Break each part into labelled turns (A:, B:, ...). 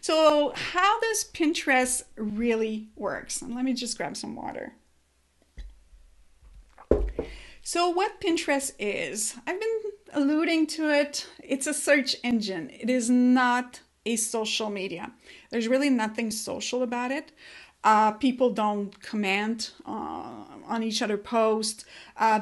A: So how does Pinterest really works? And let me just grab some water. So what Pinterest is, I've been alluding to it. It's a search engine. It is not a social media. There's really nothing social about it. People don't comment on each other posts.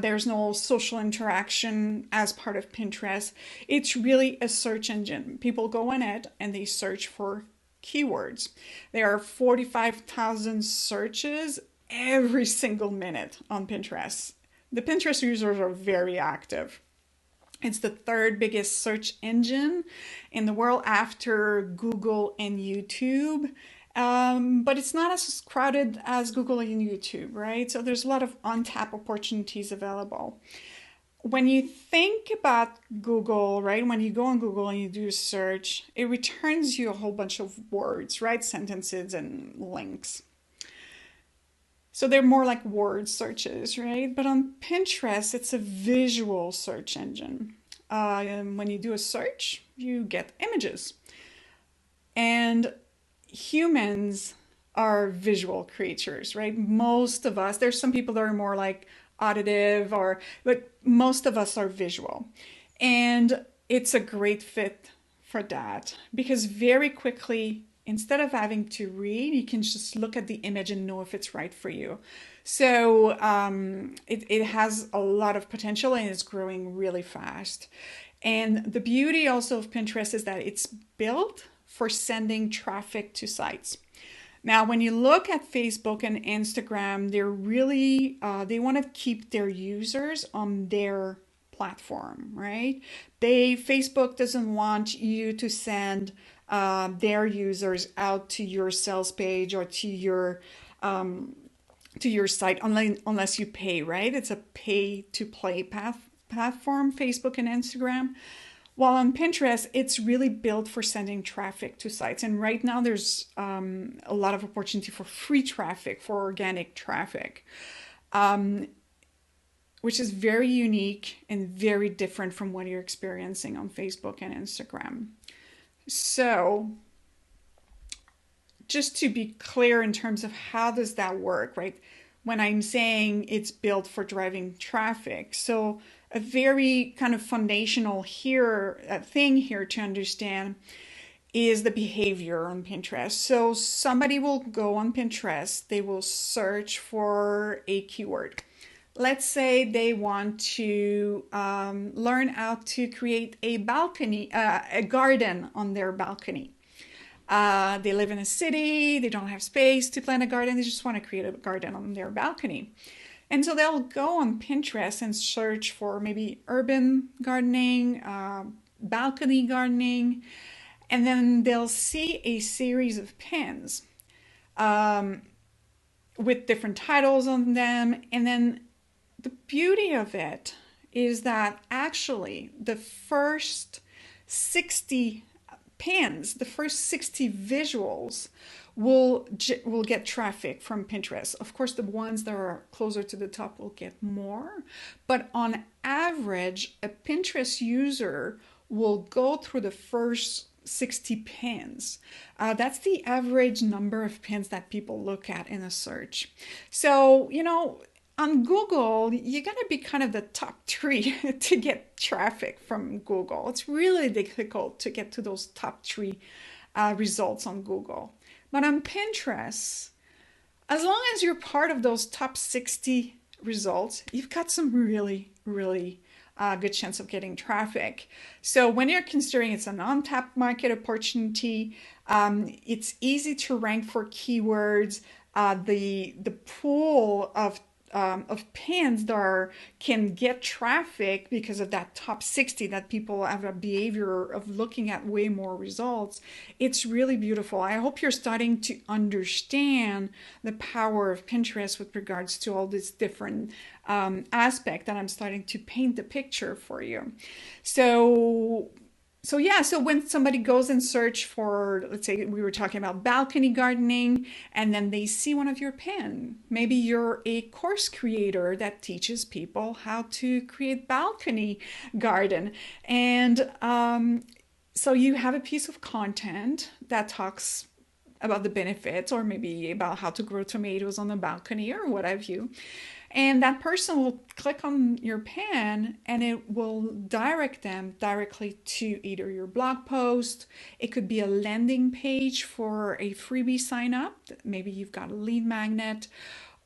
A: There's no social interaction as part of Pinterest. It's really a search engine. People go on it and they search for keywords. There are 45,000 searches every single minute on Pinterest. The Pinterest users are very active. It's the third biggest search engine in the world after Google and YouTube. But it's not as crowded as Google and YouTube, right? So there's a lot of untapped opportunities available. When you think about Google, right, when you go on Google and you do a search, it returns you a whole bunch of words, right? Sentences and links. So they're more like word searches, right? But on Pinterest, it's a visual search engine. And when you do a search, you get images. And humans are visual creatures, right? Most of us, there's some people that are more like auditive but most of us are visual. And it's a great fit for that because very quickly, instead of having to read, you can just look at the image and know if it's right for you. So it has a lot of potential and it's growing really fast. And the beauty also of Pinterest is that it's built for sending traffic to sites. Now, when you look at Facebook and Instagram, they're really, they want to keep their users on their platform, right? Facebook doesn't want you to send their users out to your sales page or to your site unless you pay, right? It's a pay to play platform, Facebook and Instagram. While on Pinterest, it's really built for sending traffic to sites. And right now there's a lot of opportunity for free traffic, for organic traffic, which is very unique and very different from what you're experiencing on Facebook and Instagram. So just to be clear in terms of how does that work, right? When I'm saying it's built for driving traffic. So a very kind of foundational thing here to understand is the behavior on Pinterest. So somebody will go on Pinterest, they will search for a keyword. Let's say they want to learn how to create a garden on their balcony. They live in a city, they don't have space to plant a garden, they just want to create a garden on their balcony. And so they'll go on Pinterest and search for maybe urban gardening, balcony gardening, and then they'll see a series of pins with different titles on them. And then the beauty of it is that actually the first 60 pins, the first 60 visuals will get traffic from Pinterest. Of course, the ones that are closer to the top will get more, but on average, a Pinterest user will go through the first 60 pins. That's the average number of pins that people look at in a search. So, on Google, you got to be kind of the top three to get traffic from Google. It's really difficult to get to those top three results on Google. But on Pinterest, as long as you're part of those top 60 results, you've got some really, really good chance of getting traffic. So when you're considering it's an untapped market opportunity, it's easy to rank for keywords. The pool of pins that can get traffic because of that top 60 that people have a behavior of looking at way more results. It's really beautiful. I hope you're starting to understand the power of Pinterest with regards to all these different aspects that I'm starting to paint the picture for you. So when somebody goes and search for, let's say we were talking about balcony gardening, and then they see one of your pins. Maybe you're a course creator that teaches people how to create balcony garden. And So you have a piece of content that talks about the benefits or maybe about how to grow tomatoes on the balcony or what have you. And that person will click on your pin and it will direct them directly to either your blog post. It could be a landing page for a freebie sign up. Maybe you've got a lead magnet,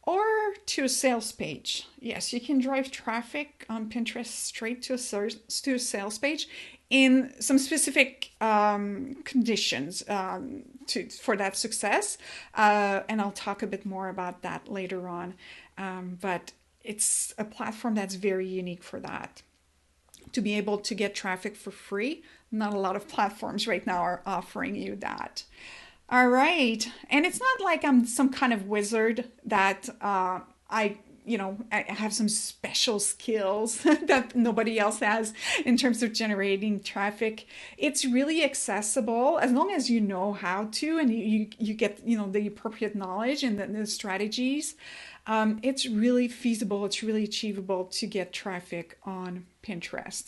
A: or to a sales page. Yes, you can drive traffic on Pinterest straight to a sales page in some specific conditions for that success. And I'll talk a bit more about that later on. But it's a platform that's very unique for that. To be able to get traffic for free, not a lot of platforms right now are offering you that. All right. And it's not like I'm some kind of wizard that I have some special skills that nobody else has in terms of generating traffic. It's really accessible as long as you know how to and you get, the appropriate knowledge and the strategies. It's really feasible. It's really achievable to get traffic on Pinterest.